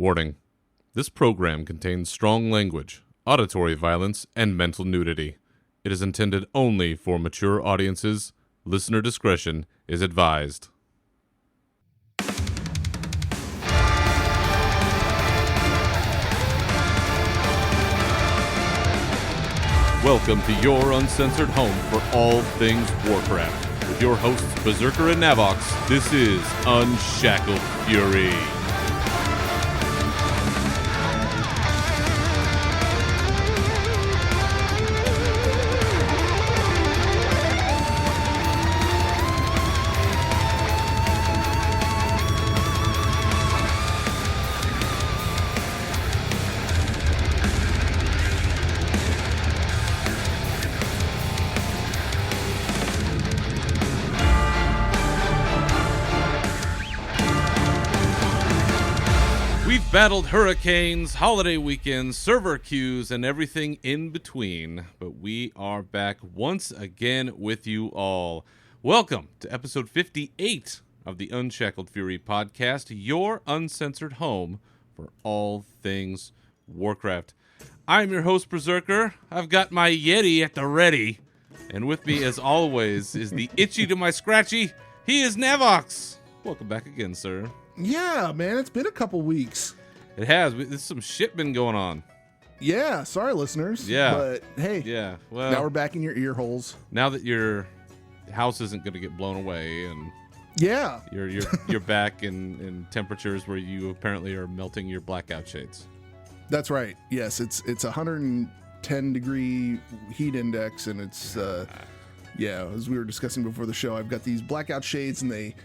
Warning. This program contains strong language, auditory violence, and mental nudity. It is intended only for mature audiences. Listener discretion is advised. Welcome to your uncensored home for all things Warcraft. With your hosts, Berserker and Navox, this is Unshackled Fury. We've battled hurricanes, holiday weekends, server queues, and everything in between, but we are back once again with you all. Welcome to episode 58 of the Unshackled Fury podcast, your uncensored home for all things Warcraft. I'm your host, Berserker. I've got my Yeti at the ready, and with me, as always, is the itchy to my scratchy. He is Navox. Welcome back again, sir. Yeah, man, it's been a couple weeks. It has. There's some shit been going on. Yeah, sorry, listeners. Yeah. But hey, Yeah. Well, now we're back in your ear holes. now that your house isn't going to get blown away and Yeah. you're back in temperatures where you apparently are melting your blackout shades. That's right. Yes, it's 110 degree heat index, and it's yeah, as we were discussing before the show, I've got these blackout shades, and they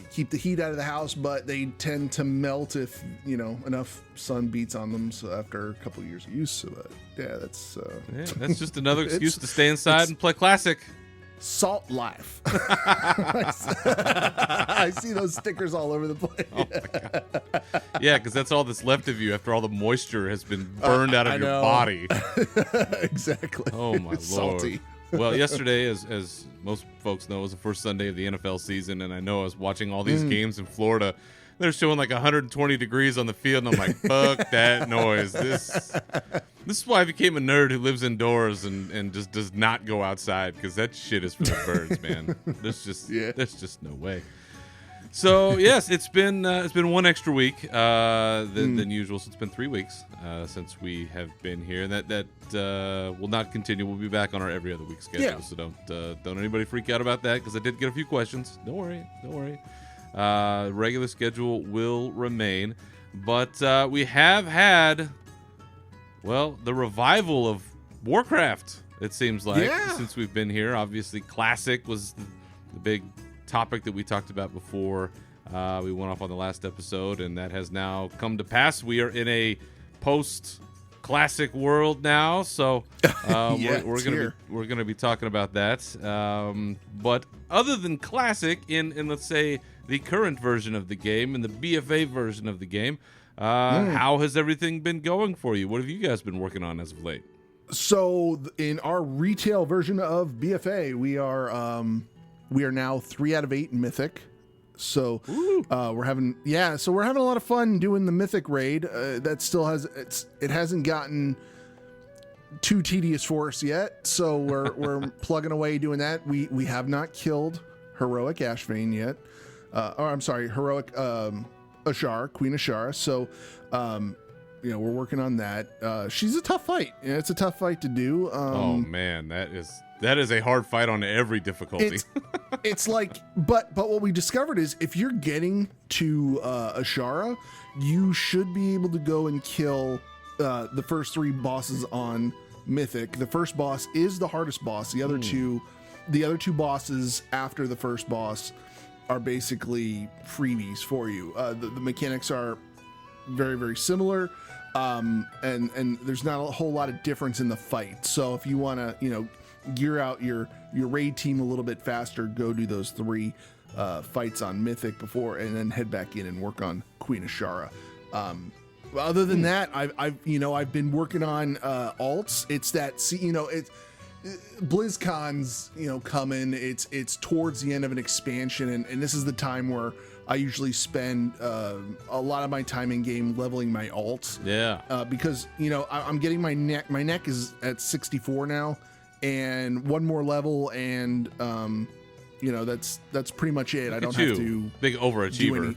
keep the heat out of the house, but they tend to melt if, you know, enough sun beats on them. So after a couple of years of use, so yeah, that's That's just another excuse to stay inside and play Classic. salt life. I see those stickers all over the place. Oh my God. Yeah, because that's all that's left of you after all the moisture has been burned out of I your know. body. Exactly. Oh my It's Lord. salty. Well, yesterday, as most folks know, was the first Sunday of the NFL season, and I know I was watching all these games in Florida. They're showing like 120 degrees on the field, and I'm like, fuck that noise. This is why I became a nerd who lives indoors and just does not go outside, because that shit is for the birds, man. There's just no way. So yes, it's been one extra week than usual. So it's been 3 weeks since we have been here, and that will not continue. We'll be back on our every other week schedule. Yeah. So don't anybody freak out about that, because I did get a few questions. Don't worry. Regular schedule will remain, but we have had the revival of Warcraft. It seems like since we've been here. Obviously, Classic was the big topic that we talked about before we went off on the last episode, and that has now come to pass. We are in a post-Classic world now, so we're gonna be talking about that. But other than Classic, in let's say the current version of the game and the BFA version of the game, how has everything been going for you? What have you guys been working on as of late? So in our retail version of BFA, we are now 3 out of 8 in Mythic. So we're having a lot of fun doing the Mythic raid. That still it hasn't gotten too tedious for us yet. So we're plugging away doing that. We have not killed heroic Ashvane yet. Heroic Ashara, Queen Ashara. So we're working on that. She's a tough fight. Yeah, it's a tough fight to do. Oh man, that is a hard fight on every difficulty. It's like, but what we discovered is if you're getting to Ashara, you should be able to go and kill the first 3 bosses on Mythic. The first boss is the hardest boss. The other two bosses after the first boss are basically freebies for you. The mechanics are very, very similar. And there's not a whole lot of difference in the fight. So if you want to, gear out your raid team a little bit faster, go do those 3 fights on Mythic before, and then head back in and work on Queen Ashara. Other than that, I've been working on alts. It's that BlizzCon's coming. It's towards the end of an expansion, and this is the time where I usually spend a lot of my time in game leveling my alts. Yeah. Because I'm getting my neck. My neck is at 64 now, and one more level, and that's pretty much it. I don't have to big overachiever.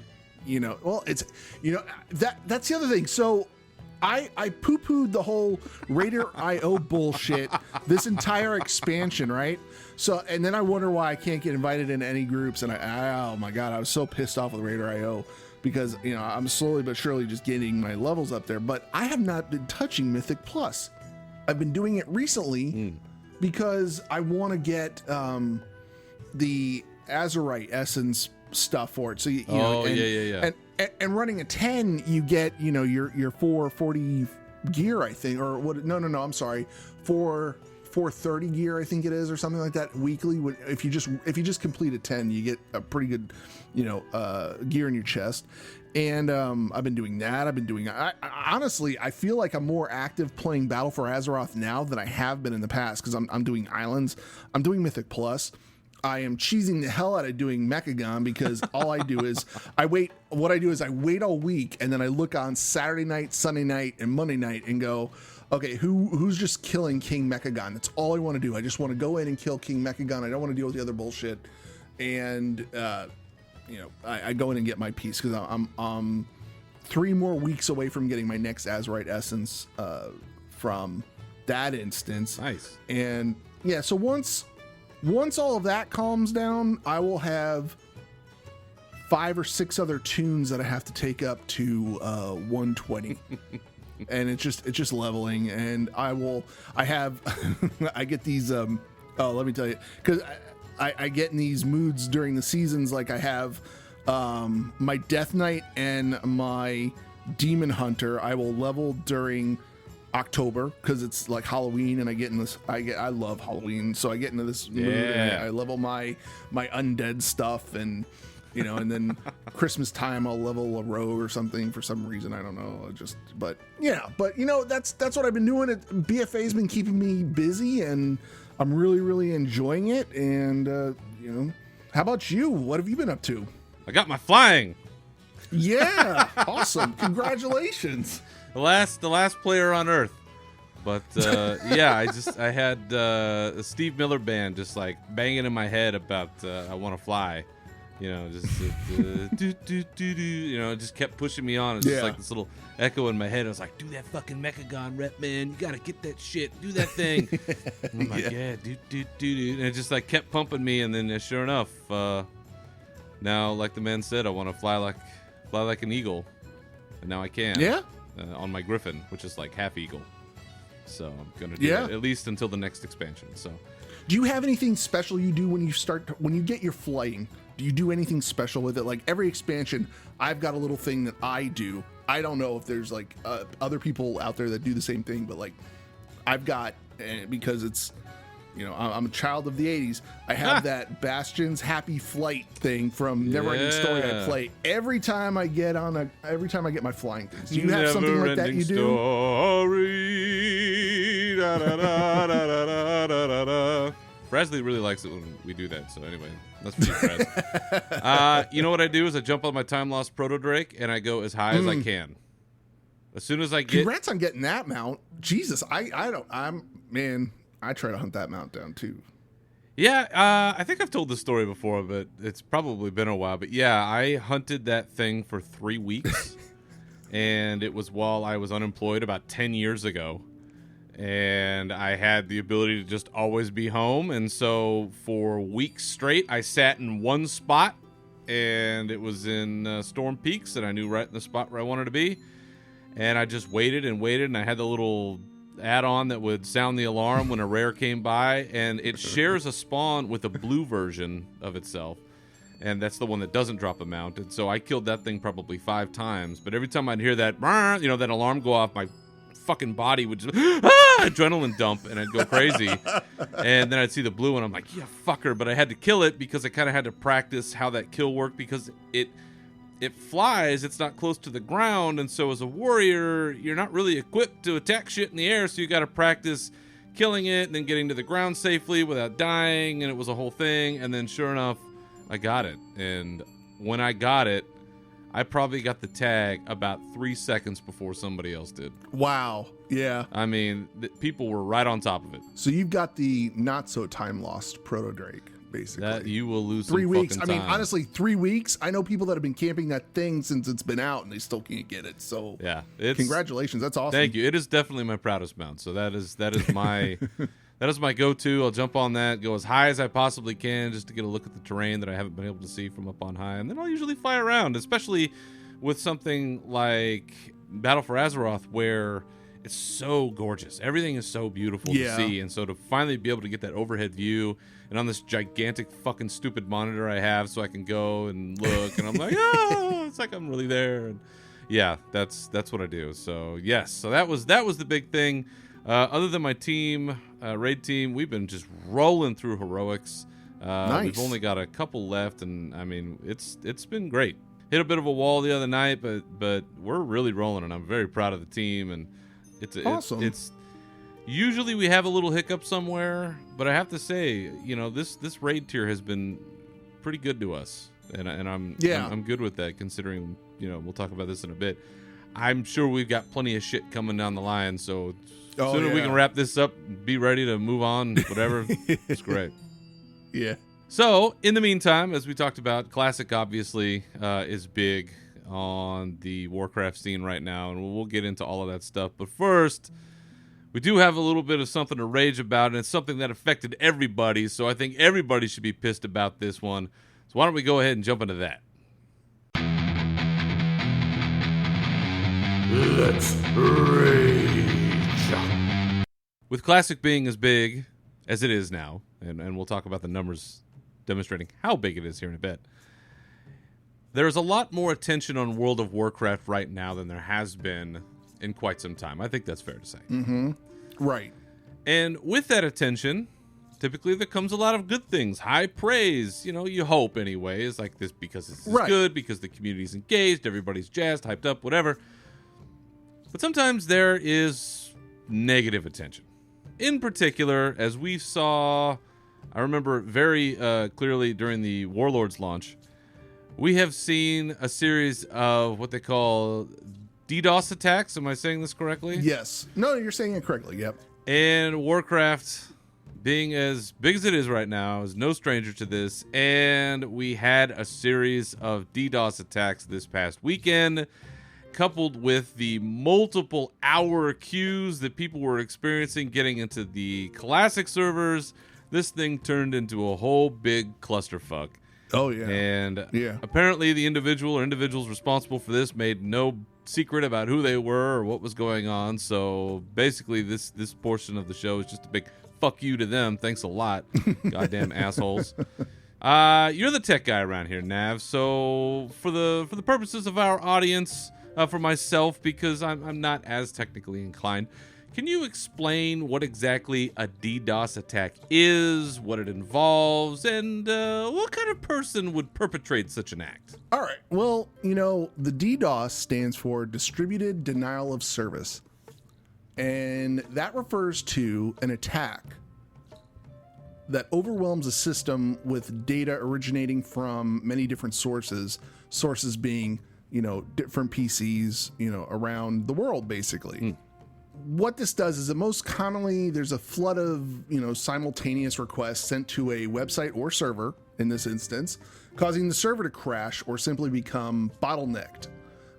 Well, it's that's the other thing. So I poo-pooed the whole Raider IO bullshit this entire expansion, right? So, and then I wonder why I can't get invited into any groups, and oh my god, I was so pissed off with Raider IO because I'm slowly but surely just getting my levels up there, but I have not been touching Mythic Plus. I've been doing it recently because I want to get the Azurite Essence stuff for it. So and running a 10, you get your 440 gear, I think, or what? No, I'm sorry, 430 gear, I think it is, or something like that weekly. If you just complete a 10, you get a pretty good gear in your chest. And I've been doing that. I honestly, I feel like I'm more active playing Battle for Azeroth now than I have been in the past, because I'm doing islands. I'm doing Mythic Plus. I am cheesing the hell out of doing Mechagon because all I do is I wait all week, and then I look on Saturday night, Sunday night, and Monday night and go, okay, who's just killing King Mechagon? That's all I want to do. I just want to go in and kill King Mechagon. I don't want to deal with the other bullshit. And I go in and get my piece because I'm 3 more weeks away from getting my next Azurite Essence from that instance. Nice. And yeah, so once all of that calms down, I will have 5 or 6 other tunes that I have to take up to 120. And it's just leveling, and I get these let me tell you, because I get in these moods during the seasons. Like I have my Death Knight and my Demon Hunter I will level during October because it's like Halloween, and I get in this. I love Halloween, so I get into this mood. And I level my undead stuff, and and then Christmas time I'll level a rogue or something for some reason. I don't know. But that's what I've been doing. BFA's been keeping me busy, and I'm really, really enjoying it. And how about you? What have you been up to? I got my flying. Yeah, awesome! Congratulations. The last player on Earth. But I had a Steve Miller Band just like banging in my head about I want to fly. Just it just kept pushing me on. It's just like this little echo in my head. I was like, do that fucking Mechagon rep, man. You gotta get that shit. Do that thing. And I'm like, and it just like kept pumping me. And then sure enough, now like the man said, I want to fly like an eagle, and now I can. Yeah. On my Griffin, which is like half eagle. So I'm gonna do it at least until the next expansion. So, do you have anything special you do when you get your flying? Do you do anything special with it? Like every expansion, I've got a little thing that I do. I don't know if there's like other people out there that do the same thing, but like I've got, because it's, I'm a child of the 80s. I have that Bastion's Happy Flight thing from Neverending Story I play every time I get my flying things. Do you have something like that you do? Story. Da, da, da, da, da, da, da, da. Presley really likes it when we do that. So anyway, that's for you, Prez. You know what I do is I jump on my Time Lost Proto Drake and I go as high as I can. As soon as I get, congrats on getting that mount. Jesus, I try to hunt that mount down too. Yeah, I think I've told this story before, but it's probably been a while. But yeah, I hunted that thing for 3 weeks, and it was while I was unemployed about 10 years ago. And I had the ability to just always be home. And so for weeks straight, I sat in one spot, and it was in Storm Peaks, and I knew right in the spot where I wanted to be. And I just waited and waited, and I had the little add-on that would sound the alarm when a rare came by, and it shares a spawn with a blue version of itself. And that's the one that doesn't drop a mount. And so I killed that thing probably 5 times. But every time I'd hear that, that alarm go off, my fucking body would just adrenaline dump, and I'd go crazy. And then I'd see the blue, and I'm like, yeah, fucker. But I had to kill it because I kind of had to practice how that kill worked, because it flies, it's not close to the ground, and so as a warrior, you're not really equipped to attack shit in the air, so you got to practice killing it and then getting to the ground safely without dying, and it was a whole thing. And then sure enough, I got it, and when I got it, I probably got the tag about 3 seconds before somebody else did. Wow. Yeah. I mean, people were right on top of it. So you've got the not so time lost Proto Drake, basically. That you will lose 3 some weeks. fucking I mean, time. honestly, 3 weeks. I know people that have been camping that thing since it's been out and they still can't get it. So yeah, congratulations. That's awesome. Thank you. It is definitely my proudest mount. So that is my that is my go-to. I'll jump on that, go as high as I possibly can just to get a look at the terrain that I haven't been able to see from up on high, and then I'll usually fly around, especially with something like Battle for Azeroth, where it's so gorgeous. Everything is so beautiful to see, and so to finally be able to get that overhead view and on this gigantic fucking stupid monitor I have, so I can go and look, and I'm like, oh, it's like I'm really there. And yeah, that's what I do. So yes, so that was the big thing. Other than my team, raid team, we've been just rolling through heroics. Nice. We've only got a couple left, and I mean, it's been great. Hit a bit of a wall the other night, but we're really rolling, and I'm very proud of the team. And it's awesome. It's usually we have a little hiccup somewhere, but I have to say, this raid tier has been pretty good to us, and I'm good with that, considering we'll talk about this in a bit. I'm sure we've got plenty of shit coming down the line, so sooner we can wrap this up, be ready to move on, whatever. It's great. Yeah. So, in the meantime, as we talked about, Classic obviously is big on the Warcraft scene right now, and we'll get into all of that stuff. But first, we do have a little bit of something to rage about, and it's something that affected everybody, so I think everybody should be pissed about this one. So why don't we go ahead and jump into that? Let's rage. With Classic being as big as it is now, and we'll talk about the numbers demonstrating how big it is here in a bit, there's a lot more attention on World of Warcraft right now than there has been in quite some time. I think that's fair to say. Mm-hmm. Right. And with that attention, typically there comes a lot of good things, high praise. You hope anyways, like this, because this is good, because the community's engaged, everybody's jazzed, hyped up, whatever. But sometimes there is negative attention. In particular, as we saw, I remember very clearly during the Warlords launch, we have seen a series of what they call DDoS attacks. Am I saying this correctly? Yes. No, you're saying it correctly. Yep. And Warcraft, being as big as it is right now, is no stranger to this. And we had a series of DDoS attacks this past weekend, coupled with the multiple hour queues that people were experiencing getting into the Classic servers. This thing turned into a whole big clusterfuck. Oh, yeah. And apparently the individual or individuals responsible for this made no secret about who they were or what was going on. So basically this portion of the show is just a big fuck you to them. Thanks a lot, goddamn assholes. You're the tech guy around here, Nav. So for the purposes of our audience, for myself, because I'm not as technically inclined, can you explain what exactly a DDoS attack is, what it involves, and what kind of person would perpetrate such an act? All right. Well, the DDoS stands for Distributed Denial of Service. And that refers to an attack that overwhelms a system with data originating from many different sources being, different PCs, around the world, basically. What this does is that most commonly there's a flood of, simultaneous requests sent to a website or server, in this instance, causing the server to crash or simply become bottlenecked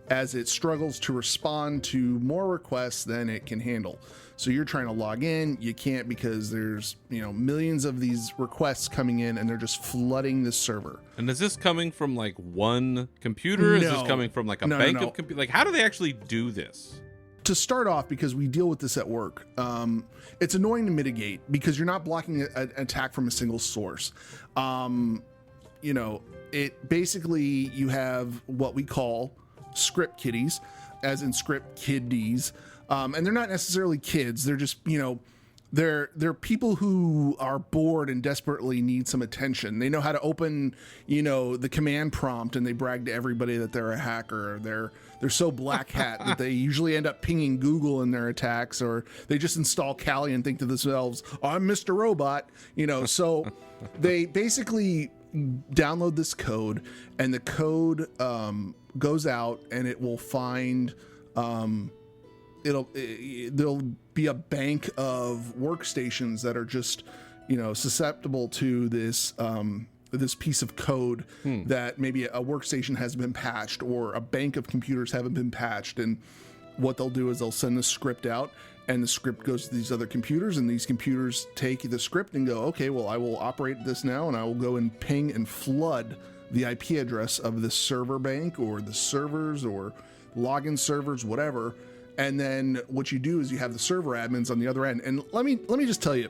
as it struggles to respond to more requests than it can handle. So you're trying to log in, you can't because there's, millions of these requests coming in and they're just flooding the server. And is this coming from like one computer? Is this coming from like a bank of computers? Like, how do they actually do this? To start off, because we deal with this at work, it's annoying to mitigate because you're not blocking an attack from a single source. It basically, you have what we call script kiddies, as in script kiddies, and they're not necessarily kids. They're just, they're people who are bored and desperately need some attention. They know how to open, the command prompt, and they brag to everybody that they're a hacker. They're so black hat that they usually end up pinging Google in their attacks, or they just install Kali and think to themselves, I'm Mr. Robot, So they basically download this code, and the code goes out, and it will find there'll be a bank of workstations that are just susceptible to this this piece of code that maybe a workstation has been patched or a bank of computers haven't been patched. And what they'll do is they'll send the script out, and the script goes to these other computers, and these computers take the script and go, okay, well, I will operate this now, and I will go and ping and flood the IP address of the server bank or the servers or login servers, whatever. And then what you do is you have the server admins on the other end. And let me just tell you,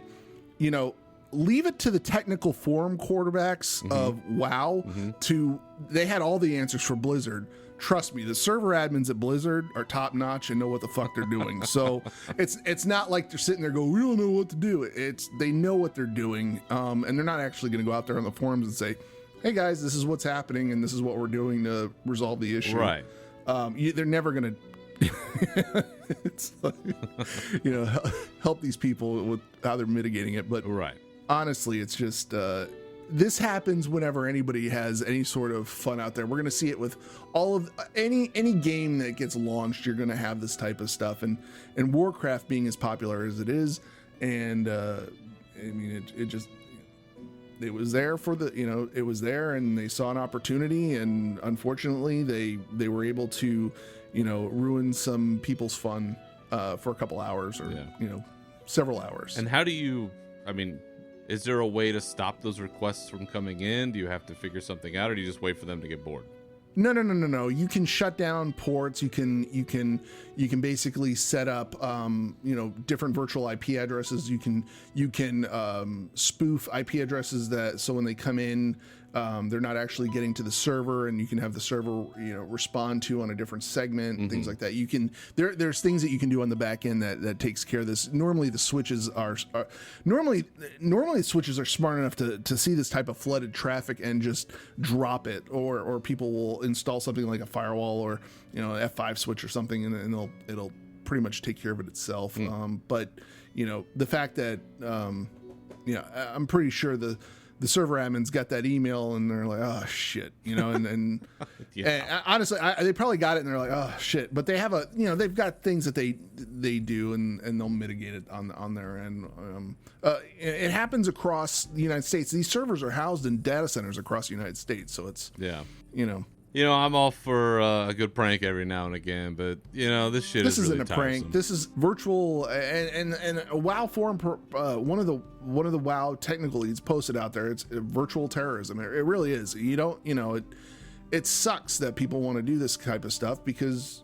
leave it to the technical forum quarterbacks of WoW they had all the answers for Blizzard. Trust me, the server admins at Blizzard are top notch and know what the fuck they're doing. So it's not like they're sitting there going, we don't know what to do. They know what they're doing. And they're not actually going to go out there on the forums and say, hey guys, this is what's happening and this is what we're doing to resolve the issue. Right. They're never going to it's like, help these people with how they're mitigating it. But Right. honestly, it's just this happens whenever anybody has any sort of fun out there. We're going to see it with all of any game that gets launched. You're going to have this type of stuff, and Warcraft being as popular as it is, and it was there for the it was there, and they saw an opportunity, and unfortunately they were able to ruin some people's fun for a couple hours or several hours. And how do you, is there a way to stop those requests from coming in? Do you have to figure something out, or do you just wait for them to get bored? No. You can shut down ports. You can basically set up different virtual IP addresses. You can spoof IP addresses so when they come in, they're not actually getting to the server, and you can have the server respond to on a different segment and things like that. You can there's things that you can do on the back end that takes care of this. Normally the switches are smart enough to see this type of flooded traffic and just drop it, or people will install something like a firewall or F5 switch or something, and it'll pretty much take care of it itself. But the fact that I'm pretty sure the server admins got that email and they're like, oh shit, and honestly, they probably got it and they're like, oh shit, but they have they've got things that they do and they'll mitigate it on their end. It happens across the United States. These servers are housed in data centers across the United States, so it's I'm all for a good prank every now and again, but this shit this is isn't really a prank. tiresome. This is virtual, and a WoW forum. One of the WoW technical leads posted out there. It's virtual terrorism. It really is. It sucks that people want to do this type of stuff because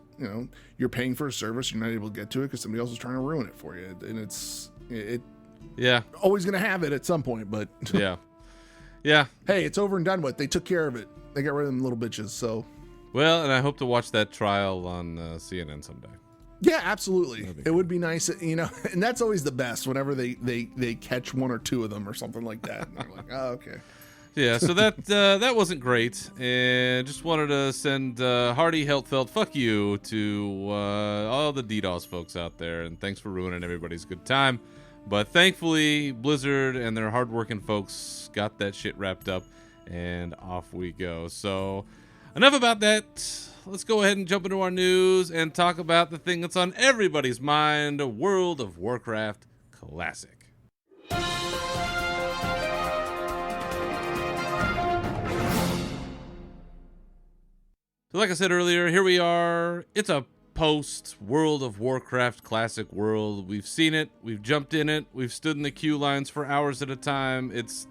you're paying for a service, you're not able to get to it because somebody else is trying to ruin it for you, and it's always gonna have it at some point. But yeah. Hey, it's over and done with. They took care of it. They got rid of them little bitches. So, Well, and I hope to watch that trial on CNN someday. yeah, absolutely. It would be nice, and that's always the best whenever they catch one or two of them or something like that. And they're like, oh, okay. Yeah, so that wasn't great, and just wanted to send hearty, heartfelt fuck you to all the DDoS folks out there, and thanks for ruining everybody's good time. But thankfully, Blizzard and their hardworking folks got that shit wrapped up, and off we go. So, enough about that. Let's go ahead and jump into our news and talk about the thing that's on everybody's mind, a World of Warcraft Classic. So like I said earlier, here we are. It's a post World of Warcraft Classic world. We've seen it. We've jumped in it. We've stood in the queue lines for hours at a time. It's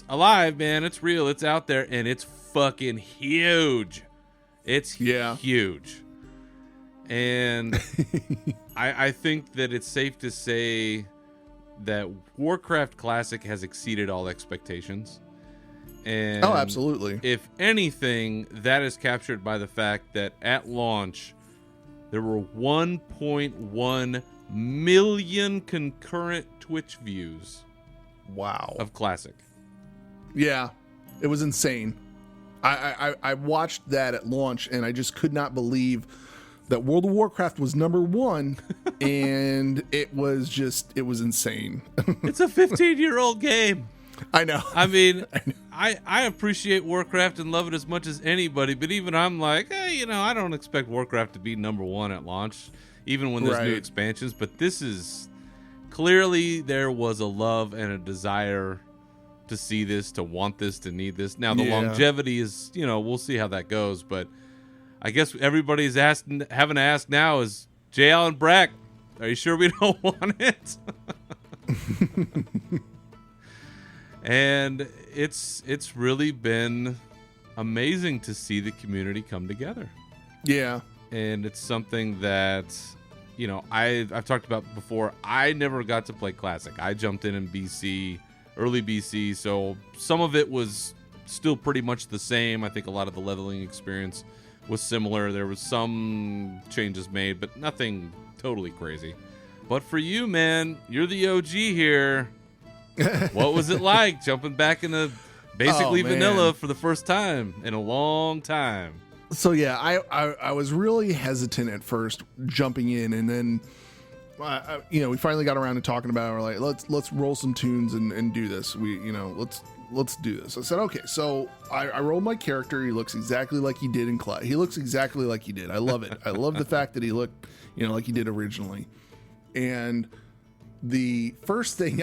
alive, man. It's real. It's out there, and it's fucking huge. It's huge. And I think that it's safe to say that Warcraft Classic has exceeded all expectations. And absolutely. If anything, that is captured by the fact that at launch, there were 1.1 million concurrent Twitch views. Wow. Of Classic. Yeah, it was insane. I watched that at launch, and I just could not believe that World of Warcraft was number one, and it was insane. It's a 15-year-old game. I know. I mean, I appreciate Warcraft and love it as much as anybody, but even I'm like, hey, I don't expect Warcraft to be number one at launch, even when there's new Right. expansions. But this is clearly there was a love and a desire to see this, to want this, to need this. Now the Yeah. longevity is, we'll see how that goes. But I guess everybody's having to ask now is J. Allen Brack, are you sure we don't want it? And it's really been amazing to see the community come together. Yeah. And it's something that, I've talked about before. I never got to play Classic. I jumped in BC, early BC, so some of it was still pretty much the same. I think a lot of the leveling experience was similar. There was some changes made, but nothing totally crazy. But for you, man, you're the OG here. What was it like jumping back into basically man. vanilla for the first time in a long time? So yeah, I was really hesitant at first jumping in, and then we finally got around to talking about it. We're like, let's roll some tunes and do this. Let's do this. I said, okay. So I rolled my character. He looks exactly like he did in class. He looks exactly like he did. I love it. I love the fact that he looked, like he did originally. And the first thing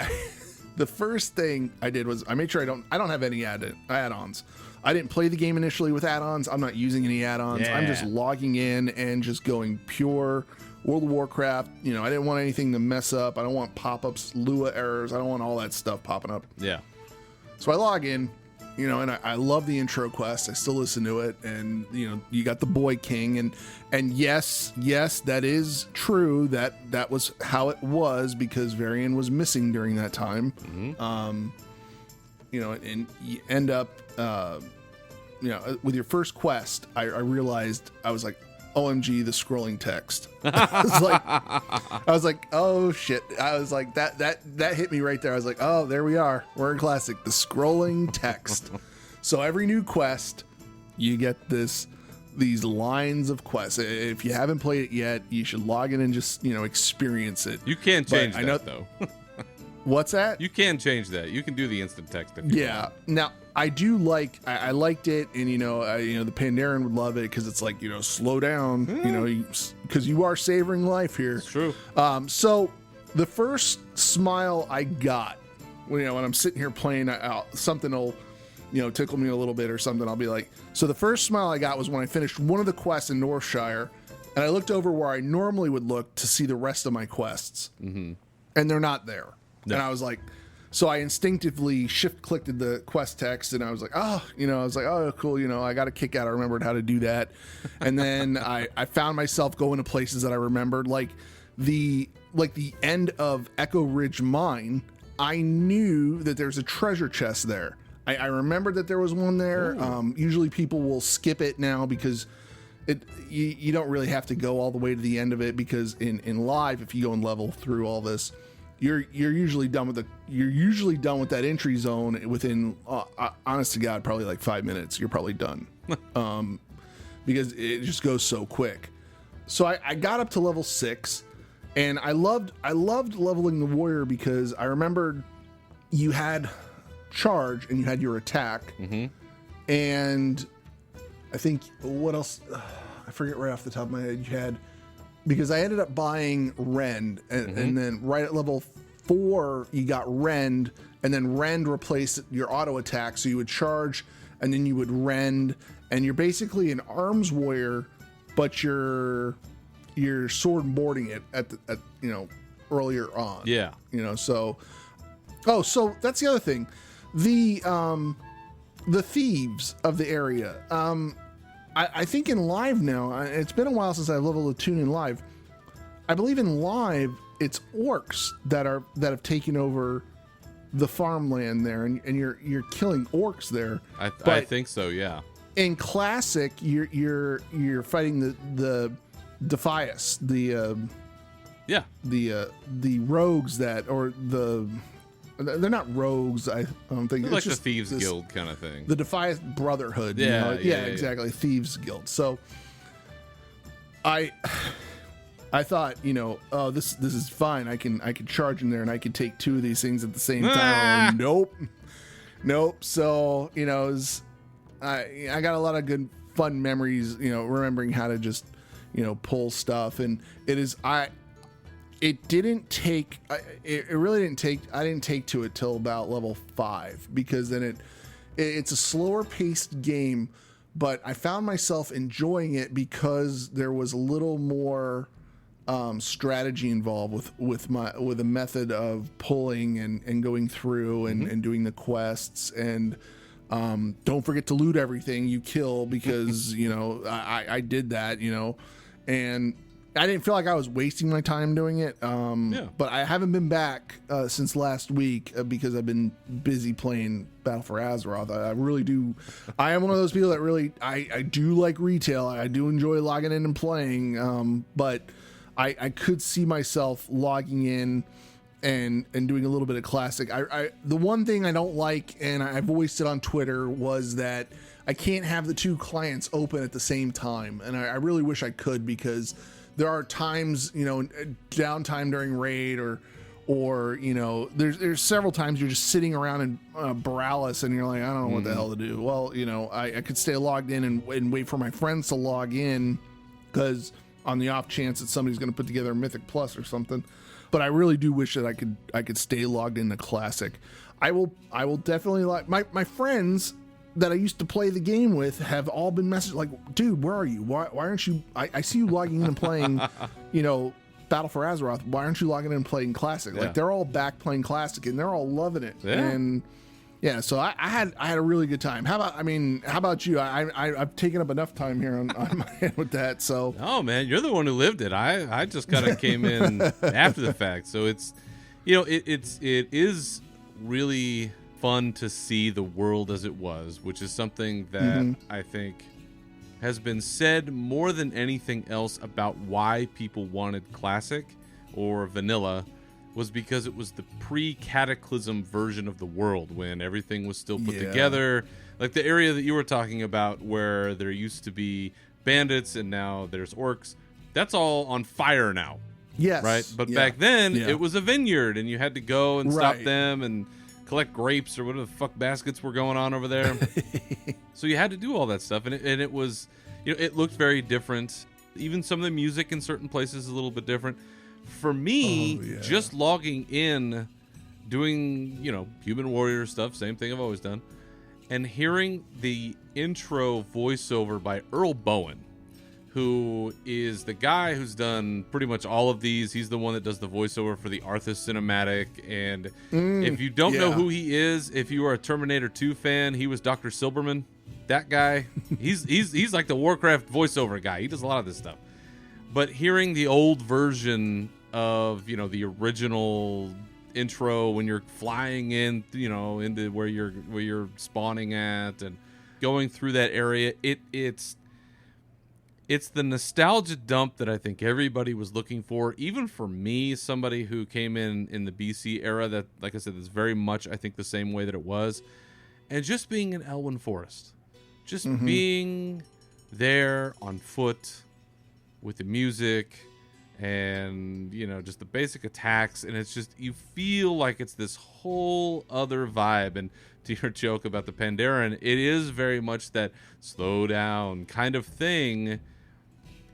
I did was I made sure I don't have any add-ons. I didn't play the game initially with add-ons. I'm not using any add-ons. Yeah. I'm just logging in and just going pure World of Warcraft. I didn't want anything to mess up. I don't want pop-ups, Lua errors. I don't want all that stuff popping up. Yeah. So I log in, and I love the intro quest. I still listen to it, and you got the Boy King, and yes, that is true. That was how it was because Varian was missing during that time. Mm-hmm. And you end up, with your first quest, I realized I was like, OMG, the scrolling text. I was like, oh shit. I was like, that hit me right there. I was like, oh, there we are. We're in Classic, the scrolling text. So every new quest, you get these lines of quests. If you haven't played it yet, you should log in and just, experience it. You can't change But I that, know- though. What's that? You can change that. You can do the instant text if you Yeah. want. Now I do I liked it, and the Pandaren would love it because it's like slow down, because you are savoring life here. It's true. So the first smile I got, when I'm sitting here playing, something will, tickle me a little bit or something. I'll be like, so the first smile I got was when I finished one of the quests in Northshire, and I looked over where I normally would look to see the rest of my quests, and they're not there. No. And I was like, so I instinctively shift-clicked the quest text, and I was like, I was like, oh, cool, I got a kick out. I remembered how to do that. And then I found myself going to places that I remembered, like the end of Echo Ridge Mine. I knew that there's a treasure chest there. I remembered that there was one there. Usually people will skip it now because you don't really have to go all the way to the end of it, because in live, if you go and level through all this, you're usually done with that entry zone within honest to God, probably like 5 minutes. You're probably done. Because it just goes so quick. So I got up to level 6, and I loved leveling the warrior because I remembered you had charge and you had your attack. And I think what else, I forget right off the top of my head. You had, because I ended up buying Rend, and then right at level 4 you got Rend, and then Rend replaced your auto attack, so you would charge and then you would Rend, and you're basically an arms warrior, but you're sword boarding it at earlier on. Yeah. So that's the other thing. The thieves of the area. I think in live now, it's been a while since I leveled a tune in live. I believe in live, it's orcs that have taken over the farmland there, and you're killing orcs there. I think so. Yeah. In classic, you're fighting the Defias, the rogues they're not rogues. I don't think It's like the just Thieves Guild kind of thing. the Defias Brotherhood. Yeah, yeah, exactly. Thieves Guild. So I thought, oh, this is fine. I can charge in there and I can take 2 of these things at the same time. Nope. Nope. So, you know, I got a lot of good fun memories, you know, remembering how to just, you know, pull stuff. And it didn't take, it really didn't take, I didn't take to it till about level 5, because then it's a slower paced game, but I found myself enjoying it because there was a little more strategy involved with a method of pulling and going through and doing the quests. And don't forget to loot everything you kill, because you know I did that, you know, and I didn't feel like I was wasting my time doing it. But I haven't been back since last week because I've been busy playing Battle for Azeroth. I really do. I am one of those people that really I do like retail. I do enjoy logging in and playing, but I could see myself logging in and doing a little bit of classic. The one thing I don't like, and I've voiced it on Twitter, was that I can't have the two clients open at the same time, and I really wish I could, because there are times, you know, downtime during raid, or you know, there's several times you're just sitting around in Borealis and you're like, I don't know what the hell to do. Well, you know, I could stay logged in and wait for my friends to log in, because on the off chance that somebody's going to put together a Mythic Plus or something. But I really do wish that I could stay logged into Classic. I will definitely my friends that I used to play the game with have all been messaged like, dude, where are you? Why aren't you? I see you logging in and playing, you know, Battle for Azeroth. Why aren't you logging in and playing Classic? Yeah. Like, they're all back playing Classic and they're all loving it. Yeah. And yeah, so I had a really good time. How about you? I've taken up enough time here on my end with that. So Oh man, you're the one who lived it. I just kind of came in after the fact. So it's, you know, it is really fun to see the world as it was, which is something that I think has been said more than anything else about why people wanted Classic or Vanilla, was because it was the pre-Cataclysm version of the world, when everything was still put together. Like the area that you were talking about where there used to be bandits and now there's orcs, that's all on fire now. yes, Right? But yeah, back then, yeah. it was a vineyard and you had to go and stop Right. them and collect grapes or whatever the fuck baskets were going on over there. So you had to do all that stuff, and it was, you know, it looked very different. Even some of the music in certain places is a little bit different. For me, just logging in, doing, you know, Human Warrior stuff, same thing I've always done, and hearing the intro voiceover by Earl Bowen, who is the guy who's done pretty much all of these. He's the one that does the voiceover for the Arthas cinematic. And if you don't know who he is, if you are a Terminator 2 fan, he was Dr. Silberman. That guy, he's like the Warcraft voiceover guy. He does a lot of this stuff. But hearing the old version of, you know, the original intro when you're flying in, you know, into where you're spawning at and going through that area, it's the nostalgia dump that I think everybody was looking for. Even for me, somebody who came in the BC era, that, like I said, is very much, I think, the same way that it was. And just being in Elwyn Forest, just being there on foot with the music and, you know, just the basic attacks, and it's just, you feel like it's this whole other vibe. And to your joke about the Pandaren, it is very much that slow down kind of thing,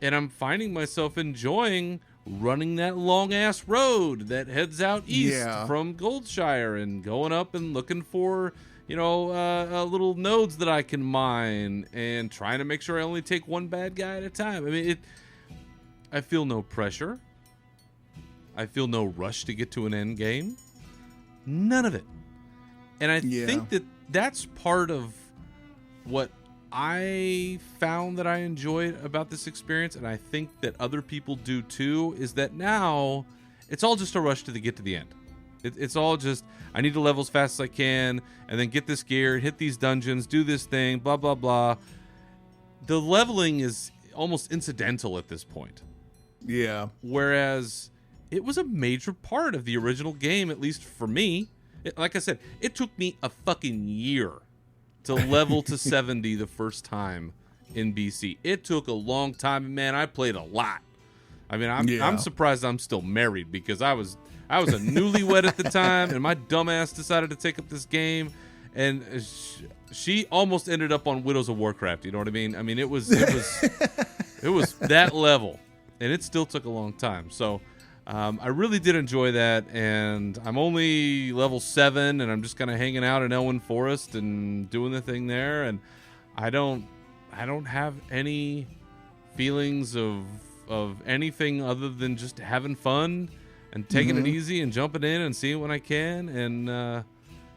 and I'm finding myself enjoying running that long ass road that heads out east from Goldshire and going up and looking for, you know, little nodes that I can mine and trying to make sure I only take one bad guy at a time. I mean, I feel no pressure. I feel no rush to get to an end game. None of it. And I think that that's part of what I found that I enjoyed about this experience, and I think that other people do too, is that now it's all just a rush to get to the end. It's all just, I need to level as fast as I can, and then get this gear, hit these dungeons, do this thing, blah, blah, blah. The leveling is almost incidental at this point. Yeah. Whereas it was a major part of the original game, at least for me. Like I said, it took me a fucking year to level to 70 the first time in BC. It took a long time, and man, I played a lot. I mean, I'm surprised I'm still married, because I was a newlywed at the time, and my dumbass decided to take up this game, and she almost ended up on Widows of Warcraft. You know what I mean? I mean, it was it was that level, and it still took a long time. So I really did enjoy that, and I'm only level 7, and I'm just kind of hanging out in Elwyn Forest and doing the thing there, and I don't have any feelings of anything other than just having fun and taking it easy and jumping in and seeing what I can, and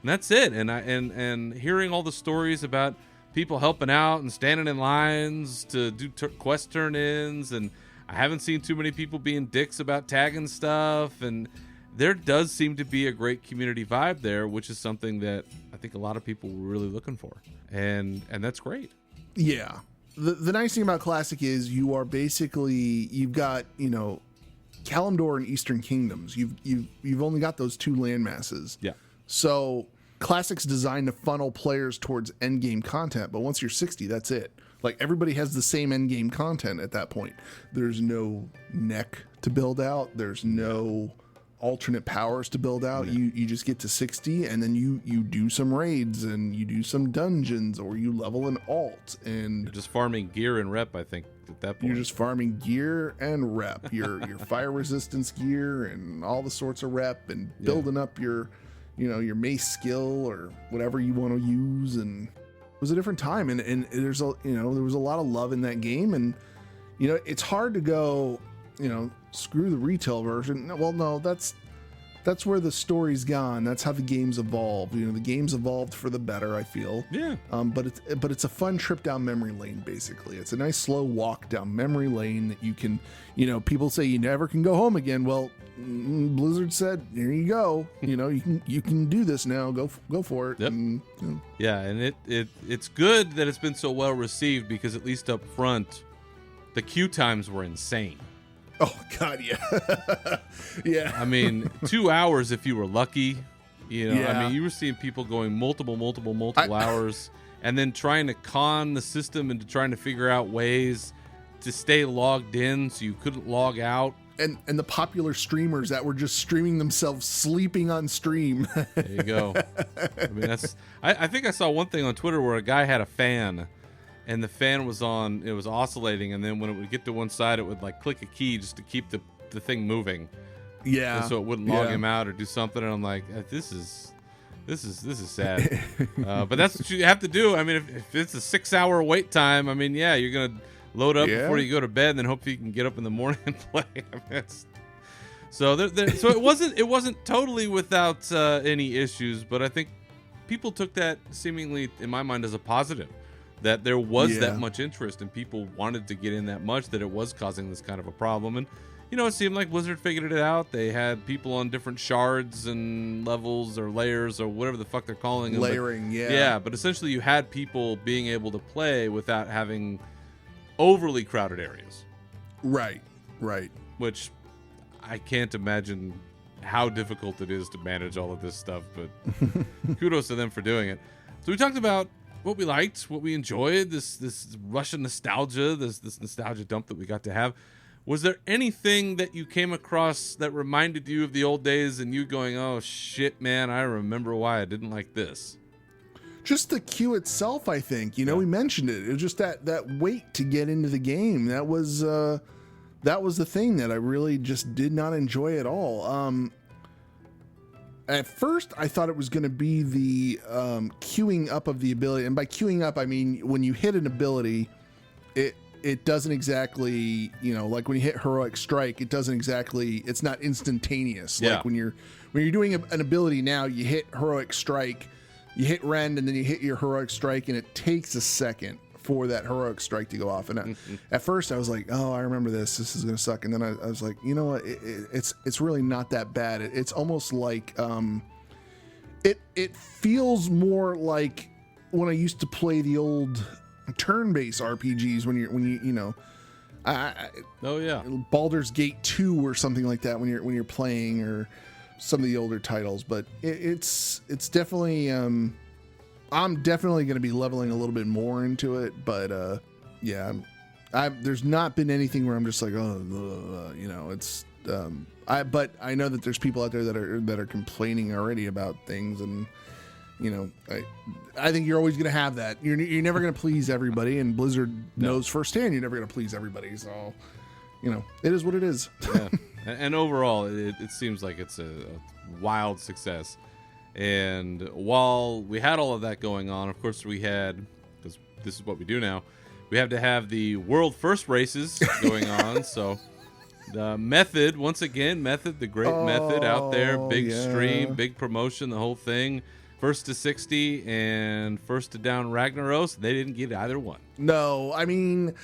that's it. And hearing all the stories about people helping out and standing in lines to do quest turn-ins, and I haven't seen too many people being dicks about tagging stuff, and there does seem to be a great community vibe there, which is something that I think a lot of people were really looking for, and that's great. Yeah. The nice thing about Classic is you've got, Kalimdor and Eastern Kingdoms. You've only got those 2 landmasses. Yeah. So Classic's designed to funnel players towards endgame content, but once you're 60, that's it. Like, everybody has the same endgame content at that point. There's no neck to build out. There's no alternate powers to build out. You just get to 60, and then you do some raids, and you do some dungeons, or you level an alt, and You're just farming gear and rep, I think, at that point. you're just farming gear and rep, your fire resistance gear and all the sorts of rep, and building up your mace skill or whatever you want to use. And it was a different time, and there was a lot of love in that game, and it's hard to go, screw the retail version. Well, no, that's where the story's gone. That's how the game's evolved. The game's evolved for the better, I feel. Yeah. But it's a fun trip down memory lane. Basically, it's a nice slow walk down memory lane that you can. People say you never can go home again. Well, Blizzard said, "Here you go. You can do this now. Go for it." Yep. And, Yeah, and it's good that it's been so well received, because at least up front, the queue times were insane. oh God, yeah, yeah. I mean, 2 hours if you were lucky. I Yeah. mean, you were seeing people going multiple hours, and then trying to con the system into trying to figure out ways to stay logged in so you couldn't log out. And the popular streamers that were just streaming themselves sleeping on stream. There you go. I mean, I think I saw one thing on Twitter where a guy had a fan, and the fan was on, it was oscillating, and then when it would get to one side, it would like click a key just to keep the thing moving. Yeah. And so it wouldn't log him out or do something. And I'm like, this is sad. But that's what you have to do. I mean, if it's a 6-hour wait time, I mean, yeah, you're gonna load up before you go to bed, and then hope you can get up in the morning and play. I mean, so so it wasn't totally without any issues, but I think people took that seemingly, in my mind, as a positive, that there was that much interest and people wanted to get in that much, that it was causing this kind of a problem. And it seemed like Blizzard figured it out. They had people on different shards and levels or layers or whatever the fuck they're calling them. Layering, Yeah, but essentially you had people being able to play without having overly crowded areas. Right. Which I can't imagine how difficult it is to manage all of this stuff, but kudos to them for doing it. So we talked about what we liked, what we enjoyed, this Russian nostalgia, this nostalgia dump that we got to have. Was there anything that you came across that reminded you of the old days and you going, oh shit, man, I remember why I didn't like this? Just the queue itself, I think. We mentioned it. It was just that wait to get into the game. That was the thing that I really just did not enjoy at all. At first, I thought it was going to be the queuing up of the ability. And by queuing up, I mean when you hit an ability, it doesn't exactly, like when you hit Heroic Strike, it's not instantaneous. Yeah. Like when you're doing an ability now, you hit Heroic Strike, you hit Rend, and then you hit your Heroic Strike, and it takes a second for that Heroic Strike to go off. And at first I was like, oh, I remember this is going to suck. And then I was like, you know what? It's really not that bad. It's almost like, it feels more like when I used to play the old turn-based RPGs Oh yeah, Baldur's Gate 2 or something like that when you're playing, or some of the older titles. But it's definitely I'm definitely going to be leveling a little bit more into it. But yeah, there's not been anything where I'm just like, it's but I know that there's people out there that are complaining already about things, and you know, I think you're always going to have that. You're never going to please everybody, and Blizzard knows firsthand you're never going to please everybody. So, you know, it is what it is. Yeah. And overall, it seems like it's a wild success. And while we had all of that going on, of course, we had, because this is what we do now, we have to have the world first races going on. So the Method, once again, Method, the great Method out there, big stream, big promotion, the whole thing. First to 60 and first to down Ragnaros. They didn't get either one. No, I mean,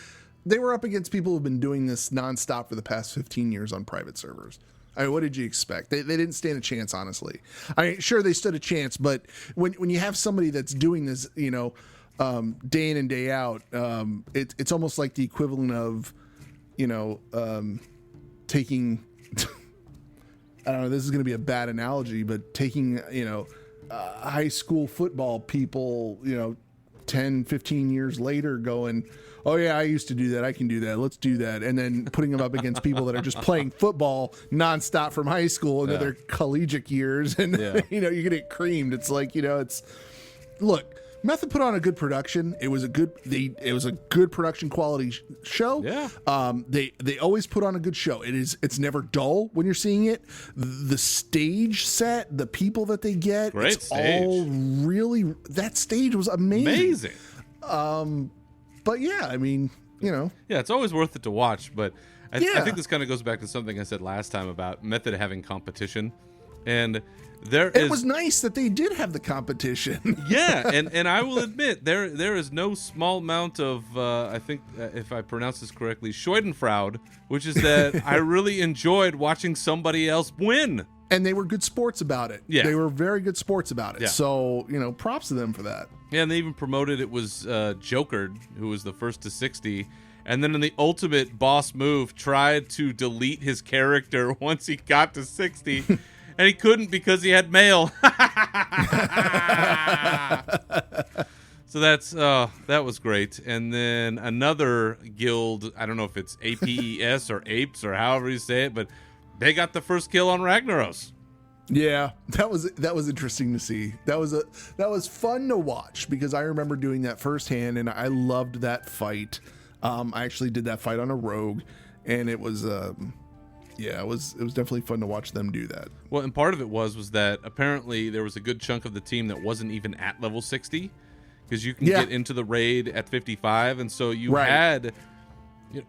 they were up against people who've been doing this nonstop for the past 15 years on private servers. I mean, what did you expect? They didn't stand a chance, honestly. I mean, sure, they stood a chance, but when you have somebody that's doing this, you know, day in and day out, it's almost like the equivalent of, you know, taking, I don't know, this is going to be a bad analogy, but taking, you know, high school football people, you know, 10, 15 years later going, oh yeah, I used to do that. I can do that. Let's do that. And then putting them up against people that are just playing football nonstop from high school into their collegiate years. And, you know, you get creamed. It's like, you know, look, Method put on a good production. It was a good production quality show. Yeah. They always put on a good show. It's never dull when you're seeing it. The stage set, the people that they get, great it's stage. all really, that stage was amazing. But yeah, I mean, you know. Yeah, it's always worth it to watch, but I think this kind of goes back to something I said last time about Method having competition. And it was nice that they did have the competition. Yeah, and I will admit, there is no small amount of, I think, if I pronounce this correctly, Schadenfreude, which is that I really enjoyed watching somebody else win. And they were good sports about it. Yeah. They were very good sports about it. Yeah. So, you know, props to them for that. Yeah, and they even promoted it was Jokered, who was the first to 60. And then in the ultimate boss move, tried to delete his character once he got to 60. And he couldn't because he had mail. So that was great. And then another guild, I don't know if it's APES or Apes or however you say it, but they got the first kill on Ragnaros. Yeah, that was interesting to see. That was fun to watch because I remember doing that firsthand, and I loved that fight. I actually did that fight on a rogue, and it was it was definitely fun to watch them do that. Well, and part of it was that apparently there was a good chunk of the team that wasn't even at level 60, because you can get into the raid at 55, and so you had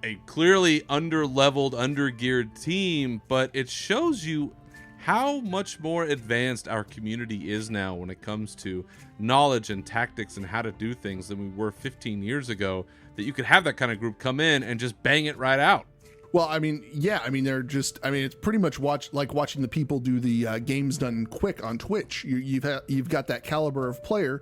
a clearly under-leveled, under-geared team, but it shows you how much more advanced our community is now when it comes to knowledge and tactics and how to do things than we were 15 years ago, that you could have that kind of group come in and just bang it right out. Well, I mean, yeah, I mean, it's pretty much like watching the people do the games done quick on Twitch. You've got that caliber of player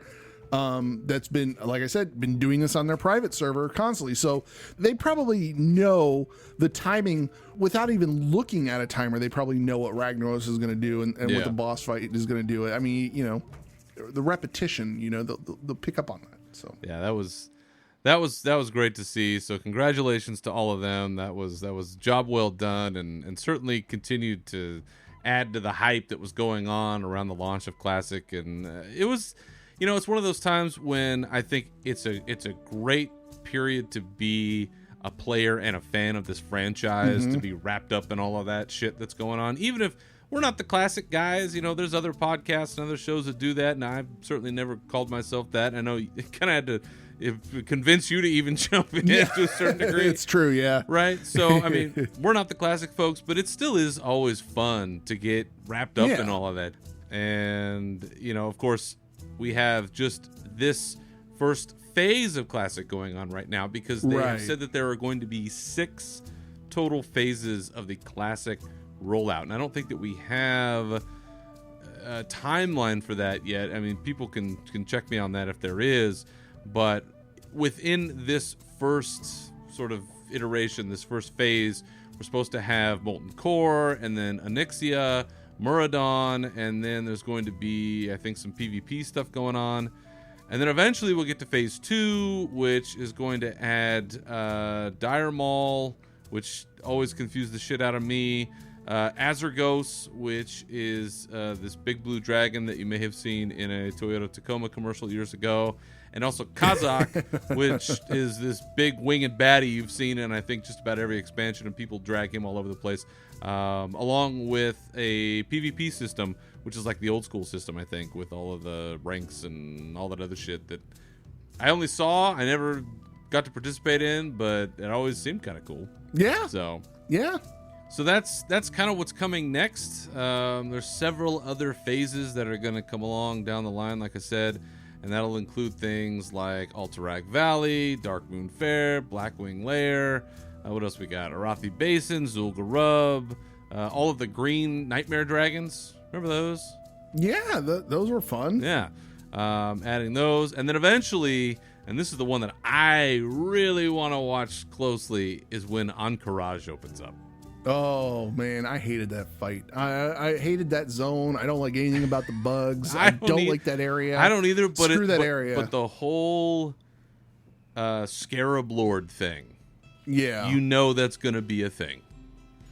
that's been, like I said, been doing this on their private server constantly. So they probably know the timing without even looking at a timer. They probably know what Ragnaros is going to do and what the boss fight is going to do. I mean, you know, the repetition, you know, they'll pick up on that. So yeah, that was great to see. So congratulations to all of them. That was job well done, and certainly continued to add to the hype that was going on around the launch of Classic. And it was, you know, it's one of those times when I think it's a great period to be a player and a fan of this franchise, to be wrapped up in all of that shit that's going on. Even if we're not the Classic guys, you know, there's other podcasts and other shows that do that, and I've certainly never called myself that. I know you kind of had to convince you to even jump in to a certain degree. It's true, yeah. Right? So, I mean, we're not the Classic folks, but it still is always fun to get wrapped up in all of that. And, you know, of course, we have just this first phase of Classic going on right now, because they have said that there are going to be 6 total phases of the Classic rollout. And I don't think that we have a timeline for that yet. I mean, people can check me on that if there is. But within this first sort of iteration, this first phase, we're supposed to have Molten Core, and then Onyxia, Muradin, and then there's going to be, I think, some PvP stuff going on. And then eventually we'll get to phase 2, which is going to add Dire Maul, which always confused the shit out of me. Azergos, which is this big blue dragon that you may have seen in a Toyota Tacoma commercial years ago. And also Kazakh, which is this big winged baddie you've seen in, I think, just about every expansion, and people drag him all over the place, along with a PvP system, which is like the old school system, I think, with all of the ranks and all that other shit that I only saw. I never got to participate in, but it always seemed kind of cool. Yeah. So that's kind of what's coming next. There's several other phases that are going to come along down the line, like I said. And that'll include things like Alterac Valley, Darkmoon Fair, Blackwing Lair. What else we got? Arathi Basin, Zul'Gurub, all of the green nightmare dragons. Remember those? Yeah, those were fun. Yeah. Adding those. And then eventually, and this is the one that I really want to watch closely, is when Encourage opens up. Oh man, I hated that fight. I hated that zone. I don't like anything about the bugs. I don't like that area. I don't either. But Screw that area. But the whole Scarab Lord thing. Yeah. You know that's gonna be a thing.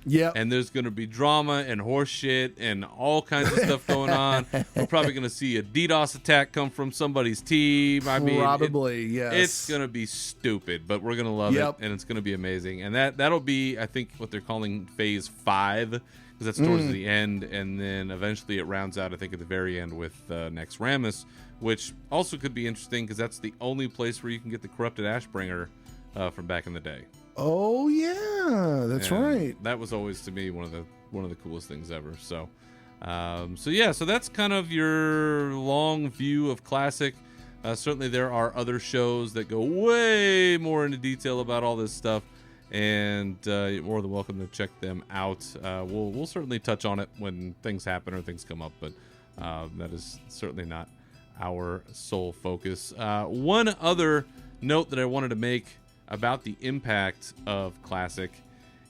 Yeah. And there's gonna be drama and horse shit and all kinds of stuff going on. We're probably gonna see a DDoS attack come from somebody's team. I mean, probably, yes. It's gonna be stupid, but we're gonna love it, and it's gonna be amazing. And that'll be, I think, what they're calling Phase 5, because that's towards the end, and then eventually it rounds out, I think, at the very end with Naxxramas, which also could be interesting because that's the only place where you can get the corrupted Ashbringer from back in the day. Oh yeah, that's right. That was always, to me, one of the coolest things ever. So so that's kind of your long view of Classic. Certainly there are other shows that go way more into detail about all this stuff, and you're more than welcome to check them out. We'll certainly touch on it when things happen or things come up, but that is certainly not our sole focus. One other note that I wanted to make about the impact of Classic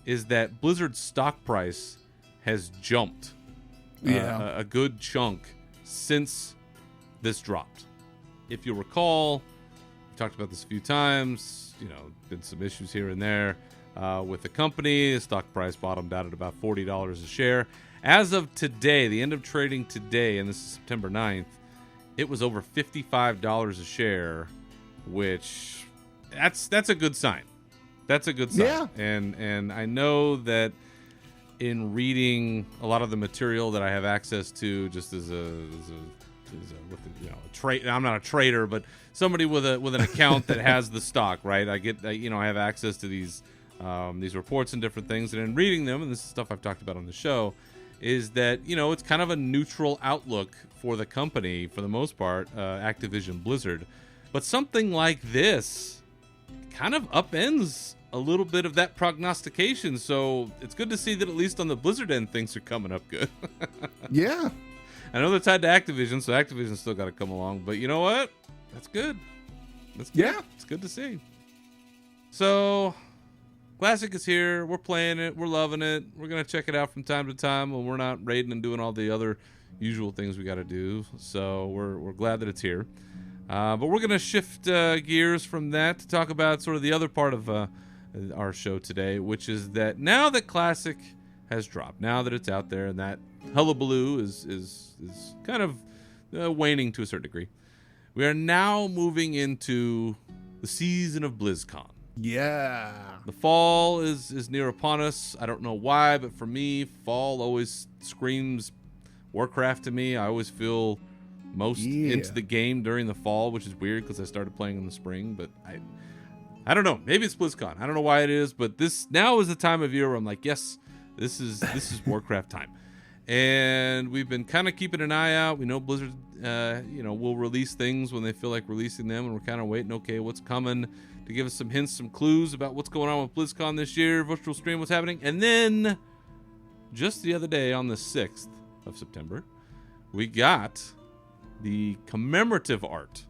is that Blizzard's stock price has jumped a good chunk since this dropped. If you recall, we talked about this a few times, been some issues here and there with the company. The stock price bottomed out at about $40 a share. As of today, the end of trading today, and this is September 9th, it was over $55 a share, which that's a good sign. That's a good sign. Yeah. And I know that in reading a lot of the material that I have access to, just as a trade, I'm not a trader, but somebody with an account that has the stock, right? I have access to these reports and different things, and in reading them, and this is stuff I've talked about on the show, is that it's kind of a neutral outlook for the company for the most part, Activision Blizzard, but something like this kind of upends a little bit of that prognostication. So it's good to see that at least on the Blizzard end, things are coming up good. Yeah. I know they're tied to Activision, so Activision's still got to come along. But you know what? That's good. That's good. Yeah. It's good to see. So Classic is here. We're playing it. We're loving it. We're going to check it out from time to time when we're not raiding and doing all the other usual things we got to do. So we're glad that it's here. But we're going to shift gears from that to talk about sort of the other part of our show today, which is that now that Classic has dropped, now that it's out there and that hullabaloo is kind of waning to a certain degree, we are now moving into the season of BlizzCon. Yeah. The fall is near upon us. I don't know why, but for me, fall always screams Warcraft to me. I always feel most into the game during the fall, which is weird because I started playing in the spring, but I don't know. Maybe it's BlizzCon. I don't know why it is, but this now is the time of year where I'm like, yes, this is Warcraft time. And we've been kind of keeping an eye out. We know Blizzard, will release things when they feel like releasing them, and we're kind of waiting, okay, what's coming, to give us some hints, some clues about what's going on with BlizzCon this year, virtual stream, what's happening. And then, just the other day, on the 6th of September, we got the commemorative art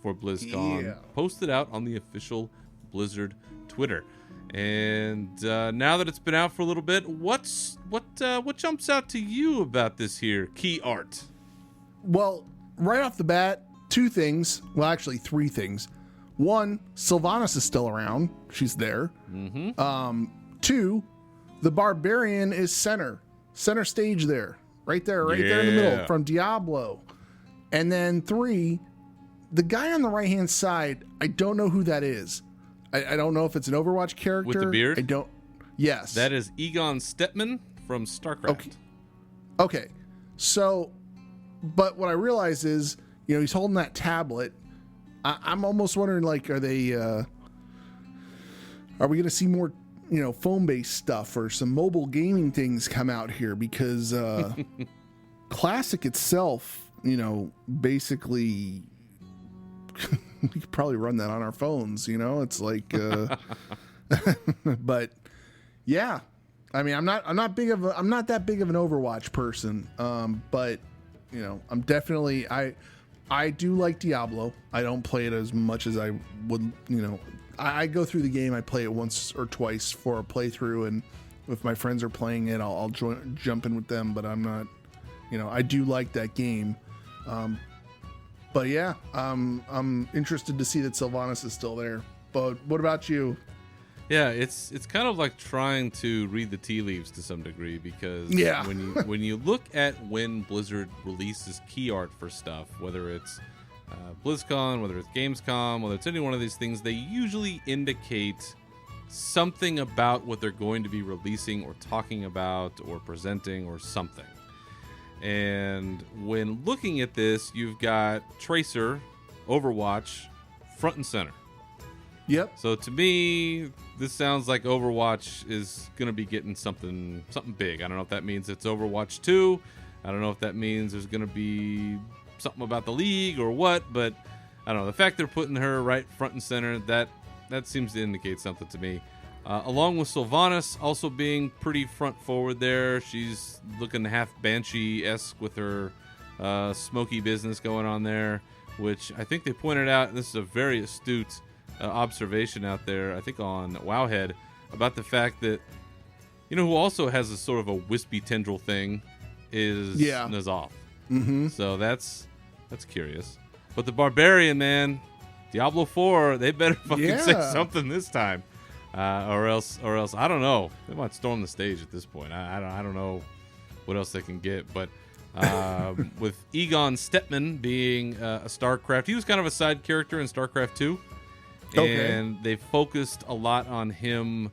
for BlizzCon posted out on the official Blizzard Twitter. And now that it's been out for a little bit, what jumps out to you about this here key art? Well, right off the bat, two things. Well, actually, three things. One, Sylvanas is still around. She's there. Mm-hmm. Two, The Barbarian is center stage there, right there in the middle from Diablo. And then 3, the guy on the right-hand side, I don't know who that is. I don't know if it's an Overwatch character. With the beard? I don't. Yes. That is Egon Stepman from StarCraft. Okay. So, but what I realize is, he's holding that tablet. I'm almost wondering, like, are we going to see more, phone-based stuff or some mobile gaming things come out here? Because Classic itself, basically, we could probably run that on our phones. It's like, but yeah. I mean, I'm not that big of an Overwatch person, but I'm definitely I do like Diablo. I don't play it as much as I would. I go through the game. I play it once or twice for a playthrough, and if my friends are playing it, I'll jump in with them. But I'm not, I do like that game. But yeah, I'm interested to see that Sylvanas is still there. But what about you? Yeah, it's kind of like trying to read the tea leaves to some degree, because when you look at when Blizzard releases key art for stuff, whether it's BlizzCon, whether it's Gamescom, whether it's any one of these things, they usually indicate something about what they're going to be releasing or talking about or presenting or something. And when looking at this, you've got Tracer, Overwatch, front and center. Yep. So to me, this sounds like Overwatch is going to be getting something big. I don't know if that means it's Overwatch 2. I don't know if that means there's going to be something about the league or what, but I don't know. The fact they're putting her right front and center, that seems to indicate something to me. Along with Sylvanas also being pretty front forward there. She's looking half Banshee-esque with her smoky business going on there, which I think they pointed out, and this is a very astute observation out there, I think on Wowhead, about the fact that, who also has a sort of a wispy tendril thing is N'Zoth. Mm-hmm. So that's curious. But the Barbarian, man, Diablo 4, they better fucking say something this time. Or else, I don't know. They might storm the stage at this point. I don't know what else they can get. But with Egon Stepman being a StarCraft, he was kind of a side character in StarCraft 2. Okay. And they focused a lot on him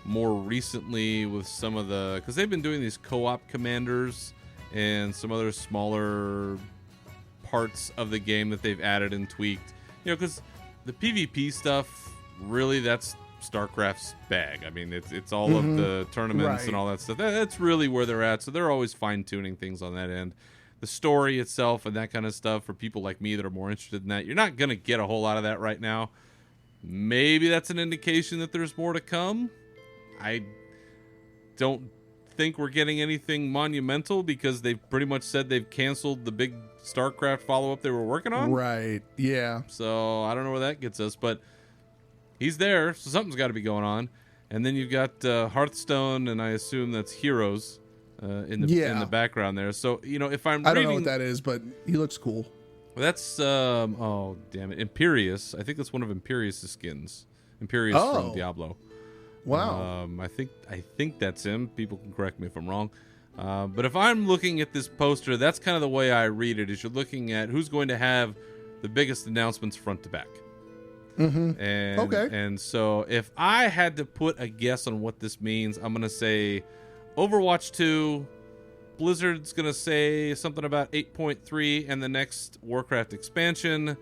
more recently with some of because they've been doing these co-op commanders and some other smaller parts of the game that they've added and tweaked. Because the PvP stuff, really, that's StarCraft's bag. I mean, it's all of the tournaments and all that stuff. That's really where they're at. So they're always fine-tuning things on that end. The story itself and that kind of stuff, for people like me that are more interested in that, you're not going to get a whole lot of that right now. Maybe that's an indication that there's more to come. I don't think we're getting anything monumental, because they've pretty much said they've canceled the big StarCraft follow-up they were working on. Right, yeah. So I don't know where that gets us, but he's there, so something's got to be going on. And then you've got Hearthstone, and I assume that's Heroes in the background there. So, if I don't know what that is, but he looks cool. That's oh damn it, Imperius. I think that's one of Imperius' skins. Imperius from Diablo. Wow. I think that's him. People can correct me if I'm wrong. But if I'm looking at this poster, that's kind of the way I read it. Is you're looking at who's going to have the biggest announcements front to back. Mm-hmm. And so if I had to put a guess on what this means, I'm going to say Overwatch 2. Blizzard's going to say something about 8.3 and the next Warcraft expansion.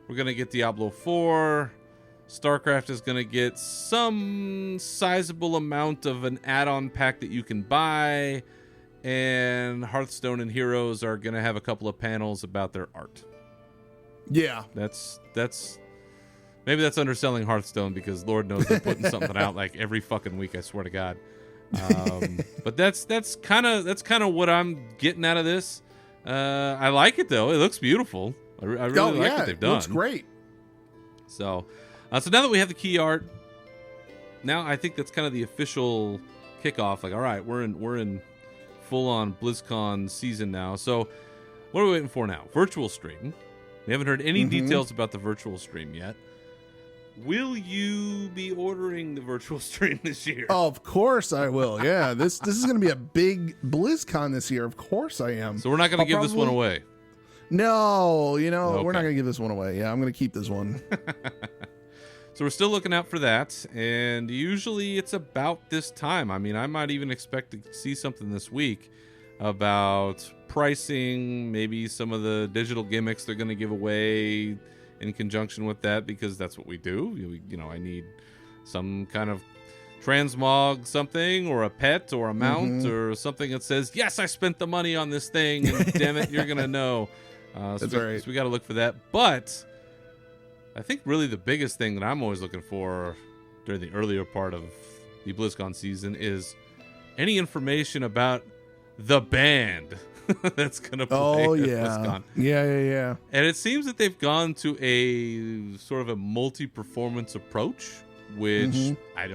We're going to get Diablo 4. StarCraft is going to get some sizable amount of an add-on pack that you can buy. And Hearthstone and Heroes are going to have a couple of panels about their art. Yeah. That's maybe that's underselling Hearthstone, because Lord knows they're putting something out like every fucking week, I swear to God. But that's kind of what I'm getting out of this. I like it though; it looks beautiful. I really like what they've done. It looks great. So now that we have the key art, now I think that's kind of the official kickoff. Like, all right, we're in full on BlizzCon season now. So what are we waiting for now? Virtual stream. We haven't heard any details about the virtual stream yet. will you be ordering the virtual stream this year? Of course I will. Yeah, this is going to be a big BlizzCon this year. Of course I am. So we're not going to I'll give this one probably- away. No, we're not Okay. going to give this one away. Yeah, I'm going to keep this one. So we're still looking out for that, and usually it's about this time. I mean, I might even expect to see something this week about pricing, maybe some of the digital gimmicks they're going to give away in conjunction with that, because that's what we do. I need some kind of transmog something, or a pet, or a mount, or something that says, yes, I spent the money on this thing, and damn it, you're going to know. That's right. So we got to look for that. But I think really the biggest thing that I'm always looking for during the earlier part of the BlizzCon season is any information about the band that's going to play Oh, at yeah. BlizzCon. Yeah. And it seems that they've gone to a sort of a multi-performance approach, which I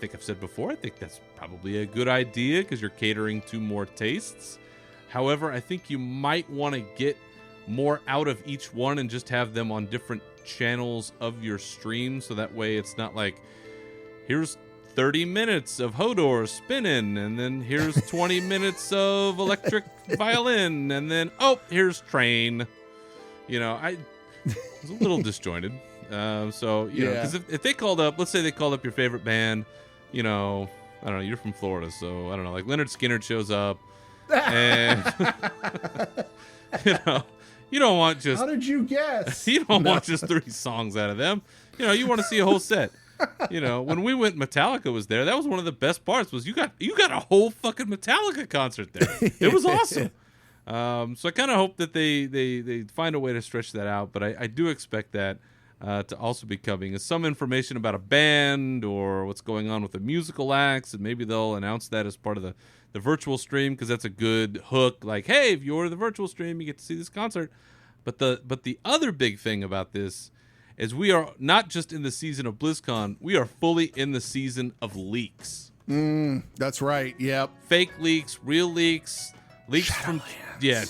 think I've said before, I think that's probably a good idea because you're catering to more tastes. However, I think you might want to get more out of each one and just have them on different channels of your stream, so that way it's not like, here's 30 minutes of Hodor spinning, and then here's 20 minutes of electric violin, and then here's train. I was a little disjointed. So because if they called up, let's say they called up your favorite band, I don't know, you're from Florida, so I don't know, like Leonard Skinner shows up, and you don't want just How did you guess? you don't want just 3 songs out of them. You want to see a whole set. When we went, Metallica was there. That was one of the best parts. Was you got a whole fucking Metallica concert there. It was awesome. So I kind of hope that they find a way to stretch that out. But I do expect that to also be coming. Is some information about a band or what's going on with the musical acts, and maybe they'll announce that as part of the virtual stream, because that's a good hook. Like, hey, if you order the virtual stream, you get to see this concert. But the other big thing about this is we are not just in the season of BlizzCon, we are fully in the season of leaks. That's right. Yep. Fake leaks, real leaks from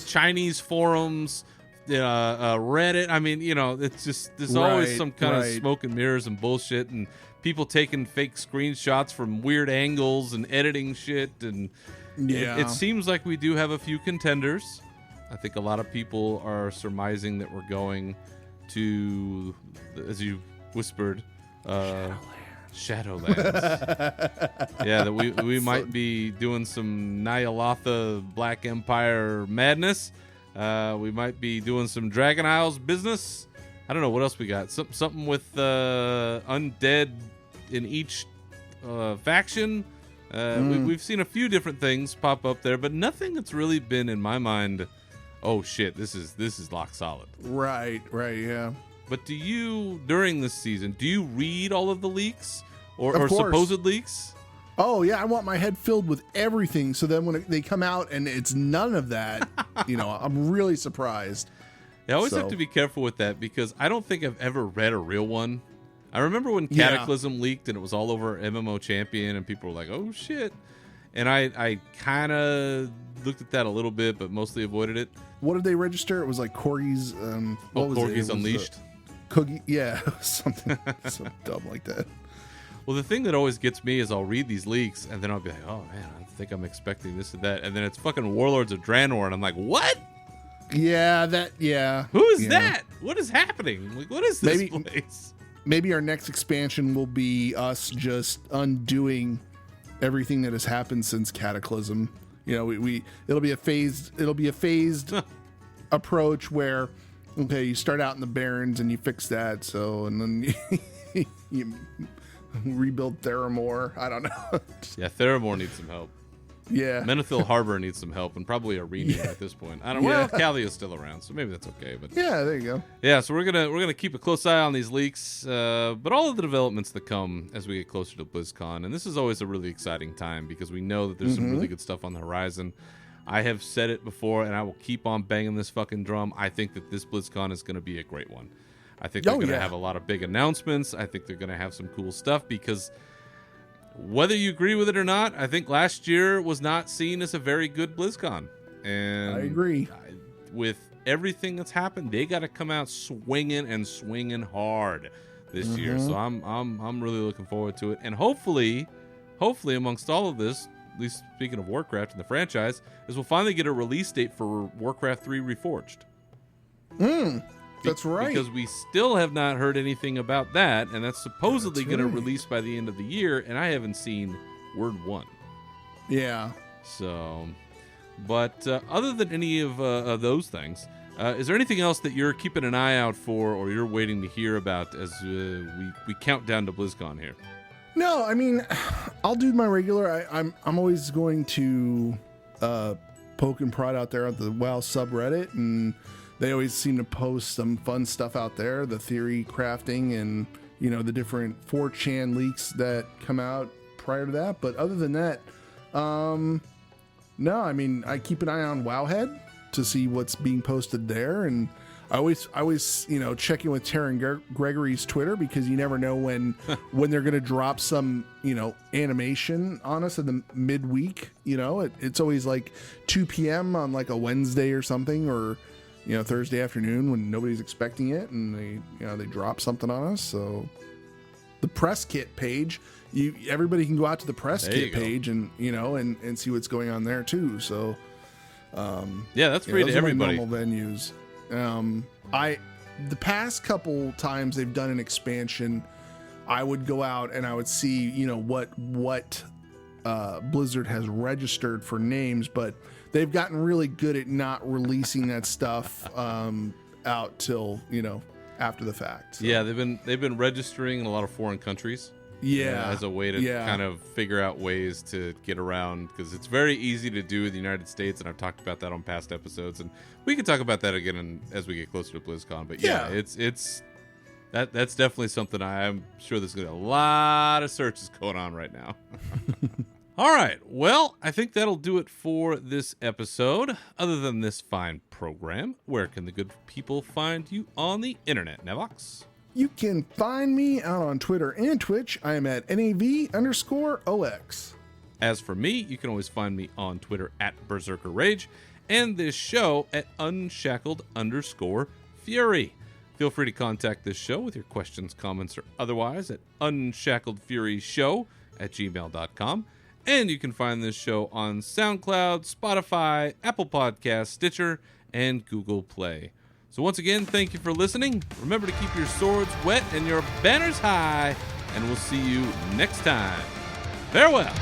Chinese forums, Reddit. I mean, it's just there's always some kind of smoke and mirrors and bullshit, and people taking fake screenshots from weird angles and editing shit, and it seems like we do have a few contenders. I think a lot of people are surmising that we're going to, as you whispered, Shadowlands. Yeah, that we might be doing some Ny'alotha Black Empire madness. We might be doing some Dragon Isles business. I don't know what else we got. Something with undead in each faction. We've seen a few different things pop up there, but nothing that's really been in my mind. Oh shit, this is lock solid. Right, yeah. But do you, during this season, do you read all of the leaks or Of course. supposed leaks? Oh yeah, I want my head filled with everything, so then when they come out and it's none of that, I'm really surprised. I always have to be careful with that, because I don't think I've ever read a real one. I remember when Cataclysm leaked and it was all over MMO Champion and people were like, oh shit. And I kind of looked at that a little bit, but mostly avoided it. What did they register? It was like Corgis. What was it? It Corgis was, Unleashed. Cookie, yeah, something so dumb like that. Well, the thing that always gets me is I'll read these leaks and then I'll be like, oh man, I think I'm expecting this and that. And then it's fucking Warlords of Draenor. And I'm like, what? Yeah. Who is that? What is happening? Like, what is this place? Maybe our next expansion will be us just undoing everything that has happened since Cataclysm. It'll be a phased approach where, okay, you start out in the Barrens and you fix that, and then you rebuild Theramore. I don't know. Yeah, Theramore needs some help. Yeah. Menethil Harbor needs some help, and probably a rename at this point. I don't know. Well, Kalia's still around, so maybe that's okay. But yeah, there you go. Yeah, so we're gonna keep a close eye on these leaks, but all of the developments that come as we get closer to BlizzCon, and this is always a really exciting time because we know that there's some really good stuff on the horizon. I have said it before, and I will keep on banging this fucking drum. I think that this BlizzCon is going to be a great one. I think they're going to have a lot of big announcements. I think they're going to have some cool stuff because whether you agree with it or not, I think last year was not seen as a very good BlizzCon. And I agree. With everything that's happened, they got to come out swinging hard. this year. So I'm really looking forward to it. And hopefully amongst all of this, at least speaking of Warcraft and the franchise, is we'll finally get a release date for Warcraft 3 Reforged. That's right. Because we still have not heard anything about that, and that's supposedly going to release by the end of the year, and I haven't seen word one. Yeah. So, but other than any of those things, is there anything else that you're keeping an eye out for, or you're waiting to hear about as we count down to BlizzCon here? No, I mean, I'll do my regular. I'm always going to poke and prod out there at the WoW subreddit, and they always seem to post some fun stuff out there, the theory crafting and, you know, the different 4chan leaks that come out prior to that. But other than that, no, I mean, I keep an eye on Wowhead to see what's being posted there. And I always, you know, check in with Taryn Gregory's Twitter, because you never know when they're going to drop some, you know, animation on us in the midweek. You know, it's always like 2 p.m. on like a Wednesday or something, or, you know, Thursday afternoon when nobody's expecting it, and they drop something on us. So the press kit page, everybody can go out to the press kit page and, you know, and see what's going on there too. So yeah, that's free to everybody. Normal venues. The past couple times they've done an expansion, I would go out and I would see, you know, what Blizzard has registered for names, but they've gotten really good at not releasing that stuff out till, you know, after the fact. So. Yeah, they've been registering in a lot of foreign countries. Yeah, as a way to kind of figure out ways to get around, because it's very easy to do in the United States, and I've talked about that on past episodes, and we can talk about that again as we get closer to BlizzCon. But yeah. it's that's definitely something I'm sure there's gonna be a lot of searches going on right now. All right, well, I think that'll do it for this episode. Other than this fine program, where can the good people find you on the internet, Nevox? You can find me out on Twitter and Twitch. I am at NAV_OX. As for me, you can always find me on Twitter at Berserker Rage, and this show at Unshackled_Fury. Feel free to contact this show with your questions, comments, or otherwise at unshackledfuryshow@gmail.com. And you can find this show on SoundCloud, Spotify, Apple Podcasts, Stitcher, and Google Play. So once again, thank you for listening. Remember to keep your swords wet and your banners high, and we'll see you next time. Farewell.